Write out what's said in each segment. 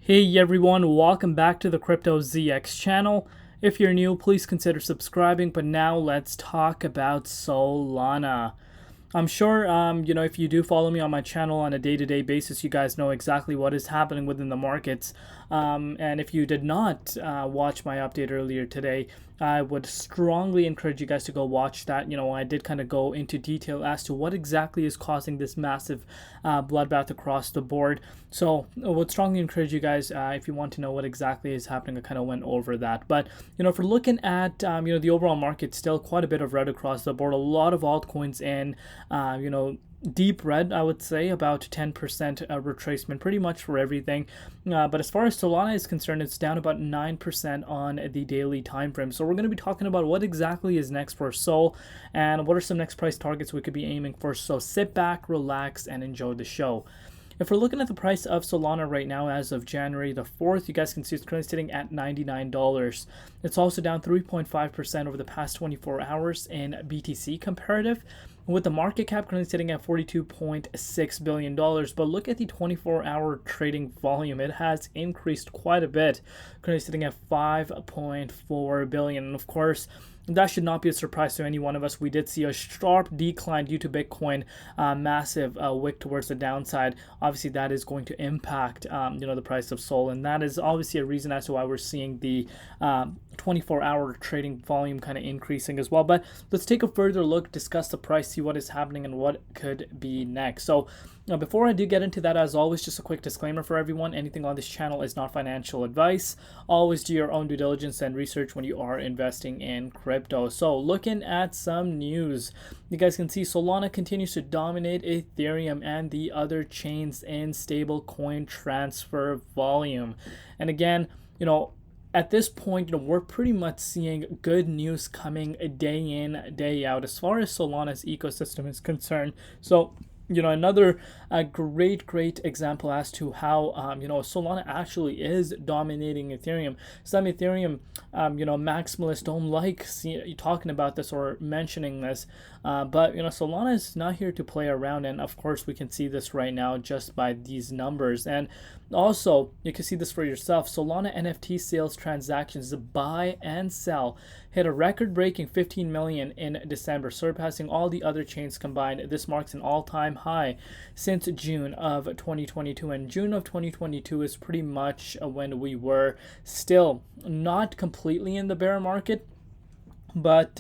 Hey everyone, welcome back to the Crypto ZX channel. If you're new, please consider subscribing, but now let's talk about Solana. I'm sure, if you do follow me on my channel on a day-to-day basis, you guys know exactly what is happening within the markets. And if you did not watch my update earlier today, I would strongly encourage you guys to go watch that. I did kind of go into detail as to what exactly is causing this massive bloodbath across the board. So I would strongly encourage you guys, if you want to know what exactly is happening, I kind of went over that. But, if we're looking at, the overall market, still quite a bit of red across the board, a lot of altcoins in, deep red, I would say, about 10% retracement pretty much for everything. But as far as Solana is concerned, it's down about 9% on the daily time frame. So we're going to be talking about what exactly is next for Sol and what are some next price targets we could be aiming for. So sit back, relax, and enjoy the show. If we're looking at the price of Solana right now as of January the 4th, you guys can see it's currently sitting at $99. It's also down 3.5% over the past 24 hours in BTC comparative, with the market cap currently sitting at $42.6 billion. But look at the 24-hour trading volume. It has increased quite a bit, currently sitting at $5.4 billion. And of course, that should not be a surprise to any one of us. We did see a sharp decline due to Bitcoin, massive wick towards the downside. Obviously, that is going to impact, the price of Sol, and that is obviously a reason as to why we're seeing the 24-hour trading volume kind of increasing as well. But let's take a further look, discuss the price, see what is happening and what could be next. So before I do get into that, as always, just a quick disclaimer for everyone. Anything on this channel is not financial advice. Always do your own due diligence and research when you are investing in crypto. So looking at some news, you guys can see Solana continues to dominate Ethereum and the other chains in stable coin transfer volume. And again, at this point, we're pretty much seeing good news coming day in, day out as far as Solana's ecosystem is concerned. So another great example as to how Solana actually is dominating Ethereum. Some Ethereum maximalists don't like talking about this or mentioning this, but Solana is not here to play around, and of course we can see this right now just by these numbers. And also you can see this for yourself. Solana NFT sales transactions, buy and sell, hit a record-breaking 15 million in December, surpassing all the other chains combined. This marks an all-time high since June of 2022, and June of 2022 is pretty much when we were still not completely in the bear market, but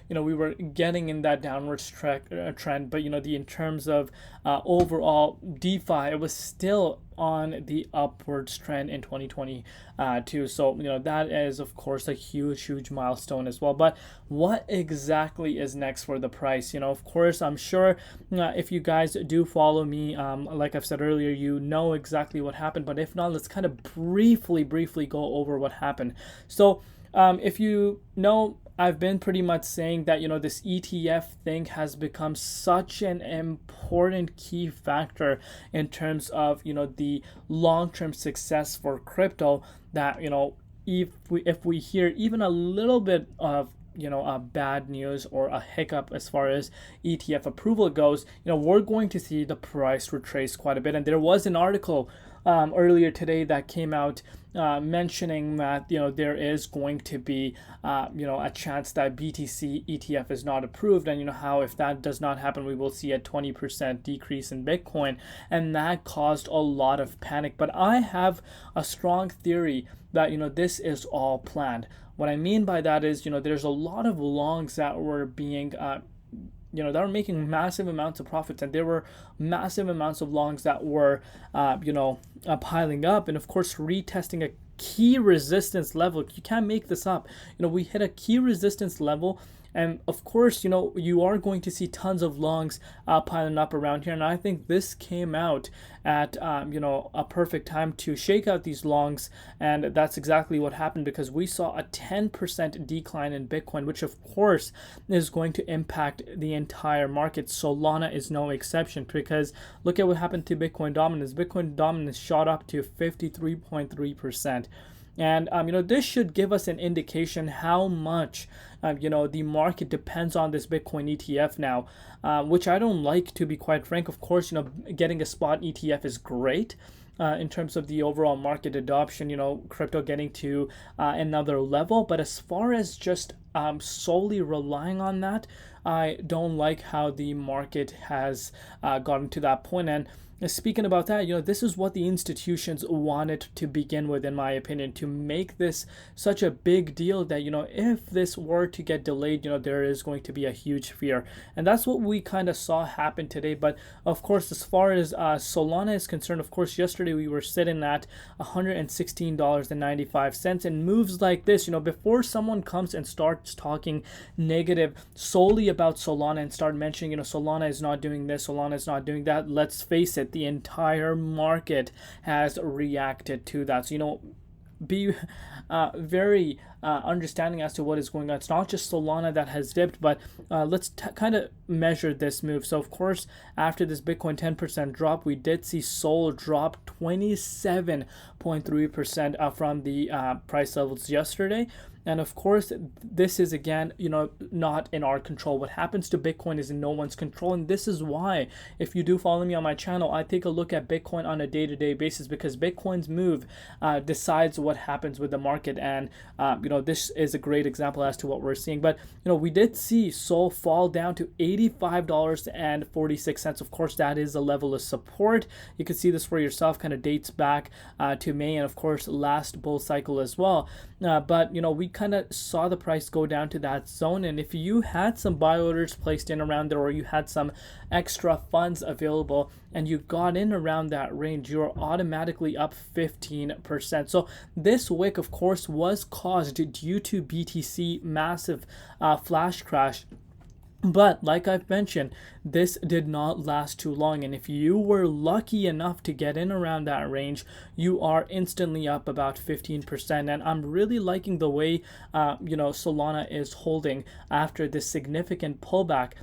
we were getting in that downwards trend. But in terms of overall DeFi, it was still on the upwards trend in 2022. So that is of course a huge milestone as well. But what exactly is next for the price? Of course, I'm sure if you guys do follow me, like I've said earlier, you know exactly what happened. But if not, let's kind of briefly go over what happened. So if you know, I've been pretty much saying that this ETF thing has become such an important key factor in terms of the long-term success for crypto, that if we hear even a little bit of a bad news or a hiccup as far as ETF approval goes, we're going to see the price retrace quite a bit. And there was an article earlier today that came out mentioning that there is going to be a chance that BTC ETF is not approved, and how if that does not happen, we will see a 20% decrease in Bitcoin, and that caused a lot of panic. But I have a strong theory that this is all planned. What I mean by that is there's a lot of longs that were being that are making massive amounts of profits, and there were massive amounts of longs that were piling up, and of course retesting a key resistance level. You can't make this up. We hit a key resistance level, and of course you are going to see tons of longs piling up around here. And I think this came out at a perfect time to shake out these longs, and that's exactly what happened, because we saw a 10% decline in Bitcoin, which of course is going to impact the entire market. Solana is no exception, because look at what happened to Bitcoin dominance. Bitcoin dominance shot up to 53.3%. And this should give us an indication how much the market depends on this Bitcoin ETF now, which I don't like, to be quite frank. Of course, getting a spot ETF is great, in terms of the overall market adoption, crypto getting to another level. But as far as just solely relying on that, I don't like how the market has gotten to that point. And speaking about that, this is what the institutions wanted to begin with, in my opinion, to make this such a big deal that, if this were to get delayed, there is going to be a huge fear. And that's what we kind of saw happen today. But of course, as far as Solana is concerned, of course, yesterday we were sitting at $116.95, and moves like this, before someone comes and starts talking negative solely about Solana and start mentioning, Solana is not doing this, Solana is not doing that, let's face it, the entire market has reacted to that. So, be very understanding as to what is going on. It's not just Solana that has dipped, but let's kind of measure this move. So, of course, after this Bitcoin 10% drop, we did see Sol drop 27.3% from the price levels yesterday. And of course, this is, again, not in our control. What happens to Bitcoin is in no one's control. And this is why, if you do follow me on my channel, I take a look at Bitcoin on a day-to-day basis, because Bitcoin's move decides what happens with the market. And, this is a great example as to what we're seeing. But, we did see Sol fall down to $85.46. Of course, that is a level of support. You can see this for yourself, kind of dates back to May, and of course, last bull cycle as well. But, we kind of saw the price go down to that zone. And if you had some buy orders placed in around there, or you had some extra funds available and you got in around that range, you're automatically up 15%. So this wick, of course, was caused due to BTC massive flash crash. But like I've mentioned, this did not last too long. And if you were lucky enough to get in around that range, you are instantly up about 15%. And I'm really liking the way, Solana is holding after this significant pullback.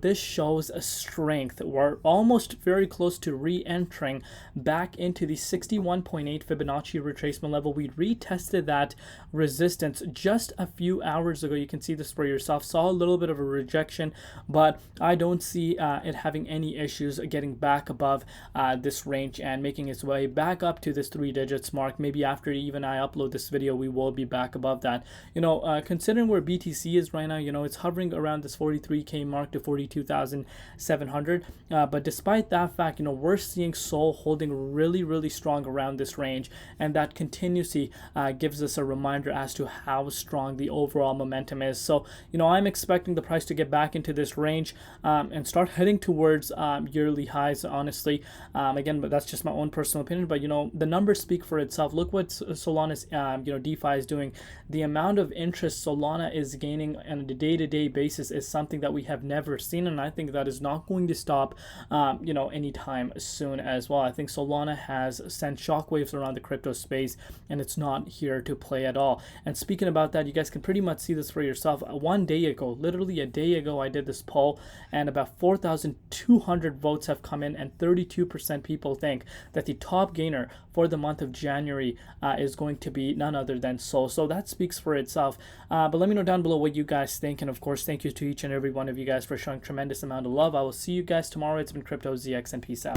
This shows a strength. We're almost very close to re-entering back into the 61.8 Fibonacci retracement level. We retested that resistance just a few hours ago. You can see this for yourself. Saw a little bit of a rejection, but I don't see it having any issues getting back above this range and making its way back up to this 3 digits mark. Maybe after even I upload this video, we will be back above that. Considering where BTC is right now, it's hovering around this 43K mark to 42,700. But despite that fact, we're seeing Sol holding really, really strong around this range, and that continuously gives us a reminder as to how strong the overall momentum is. So, I'm expecting the price to get back into this range and start heading towards yearly highs, honestly. Again, but that's just my own personal opinion. But the numbers speak for itself. Look what Solana's DeFi is doing. The amount of interest Solana is gaining on a day-to-day basis is something that we have never seen, and I think that is not going to stop anytime soon as well. I think Solana has sent shockwaves around the crypto space, and it's not here to play at all. And speaking about that, you guys can pretty much see this for yourself. One day ago, literally a day ago, I did this poll, and about 4,200 votes have come in, and 32% people think that the top gainer for the month of January is going to be none other than Sol. So that speaks for itself. But let me know down below what you guys think, and of course, thank you to each and every one of you guys for showing tremendous amount of love. I will see you guys tomorrow. It's been Crypto ZX, and peace out.